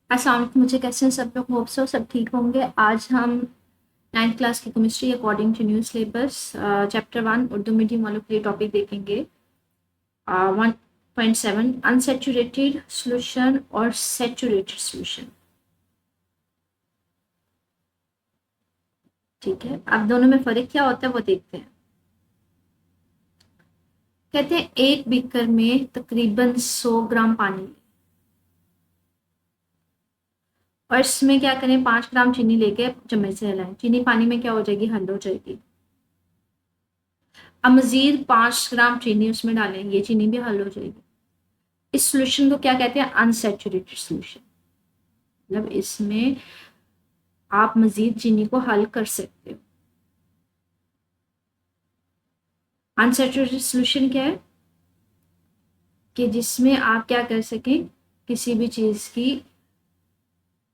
अस्सलाम वालेकुम। मुझे कैसे हैं सब लोग? होप सो सब ठीक होंगे। आज हम 9th क्लास की chemistry according to new syllabus chapter 1 Urdu medium वालों के लिए टॉपिक देखेंगे। 1.7 अनसेचुरेटेड सोल्यूशन और सेचुरेटेड सोल्यूशन। ठीक है, अब दोनों में फ़र्क क्या होता है वो देखते हैं। कहते हैं एक बीकर में तकरीबन 100 ग्राम पानी लें और इसमें क्या करें, 5 ग्राम चीनी लेके चम्मच से हिलाएं। चीनी पानी में क्या हो जाएगी? हल हो जाएगी। अब मजीद 5 ग्राम चीनी उसमें डालें, ये चीनी भी हल हो जाएगी। इस सॉल्यूशन को क्या कहते हैं? Unsaturated solution. मतलब इसमें आप मजीद चीनी को हल कर सकते हो। अनसैचुरेटेड सॉल्यूशन क्या है कि जिसमें आप क्या कर सकें, किसी भी चीज़ की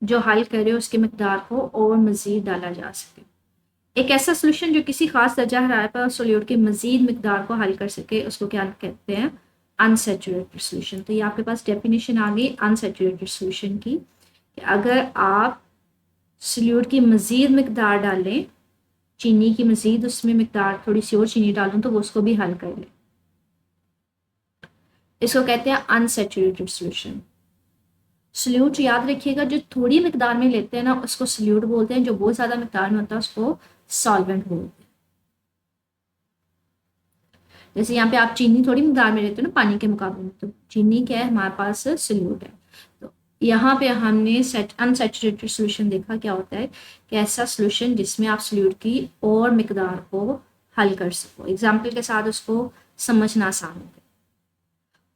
जो हल करे उसके मकदार को और मजीद डाला जा सके। एक ऐसा सॉल्यूशन जो किसी खास दर्जा हरारत पर सोल्यूट की मजीद मकदार को हल कर सके उसको क्या कहते हैं? Unsaturated solution. तो ये आपके पास डेफिनेशन आ गई अनसैचुरेटेड सॉल्यूशन की, कि अगर आप सोल्यूट की मजीद मकदार डालें, चीनी की मजीद उसमें मकदार थोड़ी सी और चीनी डालूं तो वो उसको भी हल कर ले, इसको कहते हैं अनसैचुरेटेड सॉल्यूशन। सोल्यूट याद रखिएगा, जो थोड़ी मकदार में लेते हैं ना उसको सोल्यूट बोलते हैं, जो बहुत ज्यादा मकदार में होता है उसको सॉल्वेंट बोलते हैं। जैसे यहाँ पे आप चीनी थोड़ी मकदार में लेते हो ना पानी के मुकाबले में, तो चीनी क्या है हमारे पास? सोल्यूट है। तो यहाँ पे हमने अनसैचुरेटेड सोल्यूशन देखा क्या होता है, कि ऐसा सोल्यूशन जिसमें आप सोल्यूट की और मकदार को हल कर सको। एग्जाम्पल के साथ उसको समझना आसान होगा।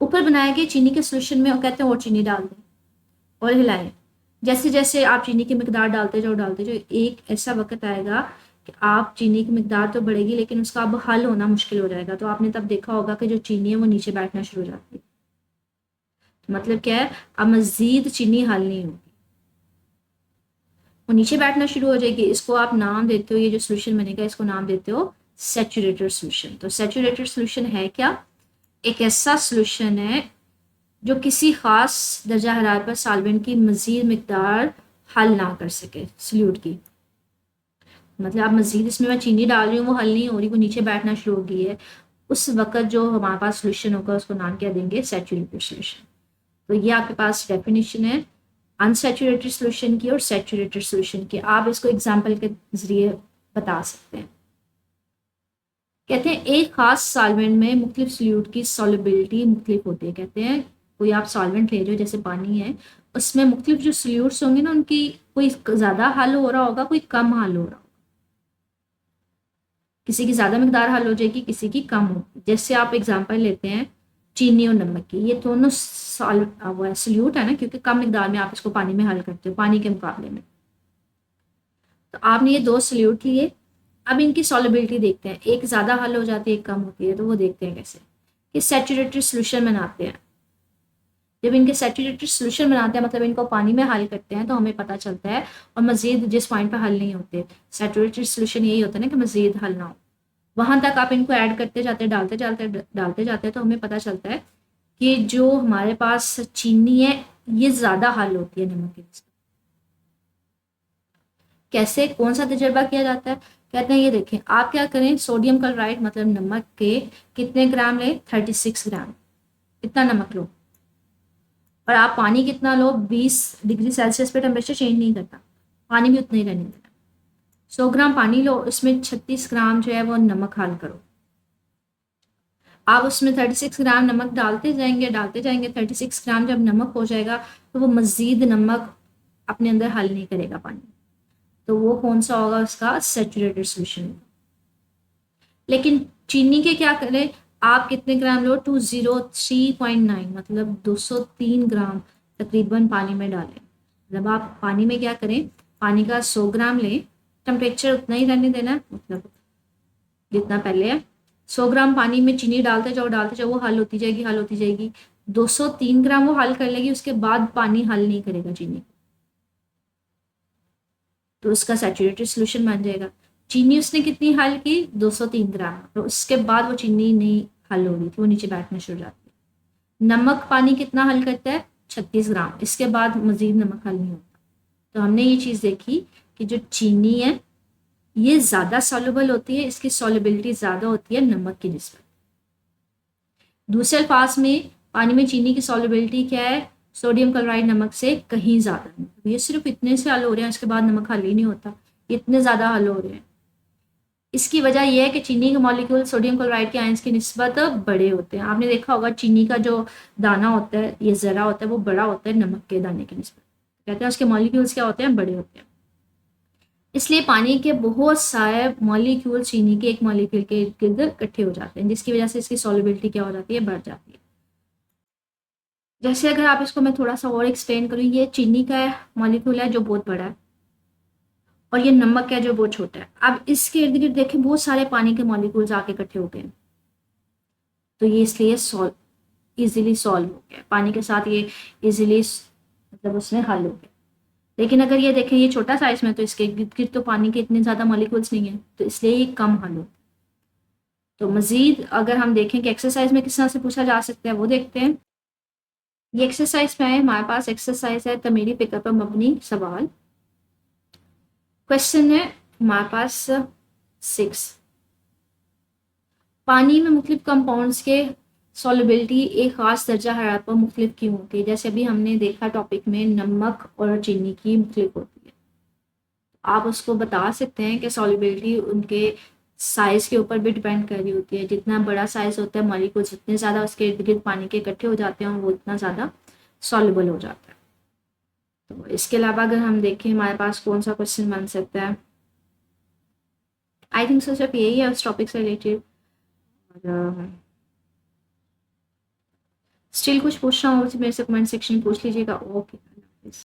ऊपर बनाए गए चीनी के सोल्यूशन में कहते हैं और चीनी डाल दें और हिलाएं। जैसे जैसे आप चीनी की मकदार डालते जाओ, एक ऐसा वक्त आएगा कि आप चीनी की मकदार तो बढ़ेगी लेकिन उसका अब हल होना मुश्किल हो जाएगा। तो आपने तब देखा होगा कि जो चीनी है वो नीचे बैठना शुरू हो जाती है। तो मतलब क्या है, अब मजीद चीनी हल नहीं होगी, वो नीचे बैठना शुरू हो जाएगी। इसको आप नाम देते हो, ये जो सोल्यूशन बनेगा इसको नाम देते हो सैचुरेटेड सोल्यूशन। तो सैचुरेटेड सोल्यूशन है क्या? एक ऐसा सोल्यूशन है जो किसी खास दर्जा हरारत पर सॉल्वेंट की मजीद मकदार हल ना कर सके सोल्यूट की। मतलब आप मजीद इसमें मैं चीनी डाल रही हूँ, वो हल नहीं हो रही, वो नीचे बैठना शुरू हो गई है। उस वक्त जो हमारे पास सोल्यूशन होगा उसको नाम क्या देंगे? Saturated solution. तो ये आपके पास डेफिनेशन है अनसैचुरेटेड सोल्यूशन की और सैचुरेटेड सोल्यूशन की। आप इसको एग्जाम्पल के जरिए बता सकते हैं। कहते हैं एक खास सॉल्वेंट में मुख्तलिफ सोल्यूट की सॉल्युबिलिटी मुख्तलिफ होती है। कहते हैं कोई आप सॉल्वेंट ले रहे हो, जैसे पानी है, उसमें मुख्तलिफ जो सोल्यूट्स होंगे ना उनकी कोई ज़्यादा हल हो रहा होगा, कोई कम हल हो रहा होगा। किसी की ज़्यादा मकदार हल हो जाएगी, किसी की कम होगी। जैसे आप एग्जांपल लेते हैं चीनी और नमक की, ये दोनों सोल्यूट है ना, क्योंकि कम मकदार में आप इसको पानी में हल करते हो पानी के मुकाबले में। तो आपने ये दो सोल्यूट लिए, अब इनकी सॉल्युबिलिटी देखते हैं, एक ज़्यादा हल हो जाती है एक कम होती है। तो वो देखते हैं कैसे, कि सैचुरेटेड सोल्यूशन बनाते हैं। जब इनके सैचुरेटेड सोल्यूशन बनाते हैं मतलब इनको पानी में हल करते हैं तो हमें पता चलता है, और मजीद जिस पॉइंट पर हल नहीं होते, सैचुरेटेड सोल्यूशन यही होता है ना कि मजीद हल ना हो, वहां तक आप इनको ऐड करते जाते डालते जाते तो हमें पता चलता है कि जो हमारे पास चीनी है ये ज़्यादा हल होती है नमक के निस्बत। कैसे, कौन सा तजर्बा किया जाता है? कहते हैं ये देखें, आप क्या करें, सोडियम क्लोराइड मतलब नमक के कितने ग्राम ले? 36 ग्राम। इतना नमक लो, और आप पानी कितना लो? 20 डिग्री सेल्सियस पे टेम्परेचर चेंज नहीं करता, पानी भी उतना ही रहने देना। 100 ग्राम पानी लो, इसमें 36 ग्राम जो है वो नमक हल करो। आप उसमें 36 ग्राम नमक डालते जाएंगे। 36 ग्राम जब नमक हो जाएगा तो वो मजीद नमक अपने अंदर हल नहीं करेगा पानी, तो वो कौन सा होगा? उसका सैचुरेटेड सोल्यूशन। लेकिन चीनी के क्या करें, आप कितने ग्राम लो? 203.9 मतलब 203 ग्राम तकरीबन पानी में डालें। मतलब आप पानी में क्या करें, पानी का 100 ग्राम लें, टेम्परेचर उतना ही रहने देना, मतलब जितना पहले है। 100 ग्राम पानी में चीनी डालते जाओ, वो हल होती जाएगी, हल होती जाएगी। 203 ग्राम वो हल कर लेगी, उसके बाद पानी हल नहीं करेगा चीनी, तो उसका सैचुरेटेड सोल्यूशन बन जाएगा। चीनी उसने कितनी हल की? 203 ग्राम, तो उसके बाद वो चीनी नहीं हल हो रही थी, वो नीचे बैठना शुरू हो जाती है। नमक पानी कितना हल करता है? 36 ग्राम, इसके बाद मज़ीद नमक हल नहीं होता। तो हमने ये चीज़ देखी कि जो चीनी है ये ज़्यादा सॉल्युबल होती है, इसकी सॉल्युबिलिटी ज़्यादा होती है नमक की निस्बत। दूसरे अल्फाज में पानी में चीनी की सॉल्युबिलिटी क्या है, सोडियम क्लोराइड नमक से कहीं ज़्यादा है। ये सिर्फ इतने से हल हो रहे हैं, इसके बाद नमक हल ही नहीं होता, इतने ज़्यादा हल हो रहे हैं। इसकी वजह यह है कि चीनी के मॉलिक्यूल सोडियम क्लोराइड के आयंस की निस्बत बड़े होते हैं। आपने देखा होगा चीनी का जो दाना होता है, ये ज़रा होता है, वो बड़ा होता है नमक के दाने की निस्बत। कहते हैं उसके मॉलिक्यूल्स क्या होते हैं, बड़े होते हैं। इसलिए पानी के बहुत सारे मॉलिक्यूल चीनी के एक मॉलिक्यूल के इर्द गिर्द इकट्ठे हो जाते हैं, जिसकी वजह से इसकी सॉल्युबिलिटी क्या हो जाती है, बढ़ जाती है। जैसे अगर आप इसको मैं थोड़ा सा और एक्सप्लेन करूँ, ये चीनी का मॉलिक्यूल है जो बहुत बड़ा है, और ये नमक है जो बहुत छोटा है। अब इसके इर्द गिर्द देखें बहुत सारे पानी के मॉलिक्यूल्स आके इकट्ठे हो गए, तो ये इसलिए इजीली सॉल्व हो गया, पानी के साथ ये इजीली मतलब उसमें हल हो गया। लेकिन अगर ये देखें ये छोटा साइज में, तो इसके इर्द गिर्द तो पानी के इतने ज़्यादा मॉलिक्यूल्स नहीं है, तो इसलिए ये कम हल हो। तो मज़ीद अगर हम देखें कि एक्सरसाइज में किस तरह से पूछा जा सकता है, वो देखते हैं। ये एक्सरसाइज में है, हमारे पास एक्सरसाइज है तमीरी फिक्र पर मबनी सवाल। क्वेश्चन है हमारे पास 6, पानी में मुख्तलिफ कंपाउंड्स के सॉल्युबिलिटी एक ख़ास दर्जा हरारत पर मुख्तलिफ क्यों होती है। जैसे अभी हमने देखा टॉपिक में नमक और चीनी की मुख्तलिफ होती है, आप उसको बता सकते हैं कि सॉल्युबिलिटी उनके साइज़ के ऊपर भी डिपेंड कर रही होती है। जितना बड़ा साइज़ होता है मॉलिक्यूल्स जितने ज़्यादा उसके इर्द गिर्द पानी के इकट्ठे हो जाते हैं, वो उतना ज़्यादा सॉल्युबल हो जाता है। तो इसके अलावा अगर हम देखें हमारे पास कौन सा क्वेश्चन बन सकता है, आई थिंक सो सिर्फ यही है उस टॉपिक से रिलेटेड। स्टिल कुछ पूछना हो तो मेरे से कमेंट सेक्शन में पूछ लीजिएगा। ओके।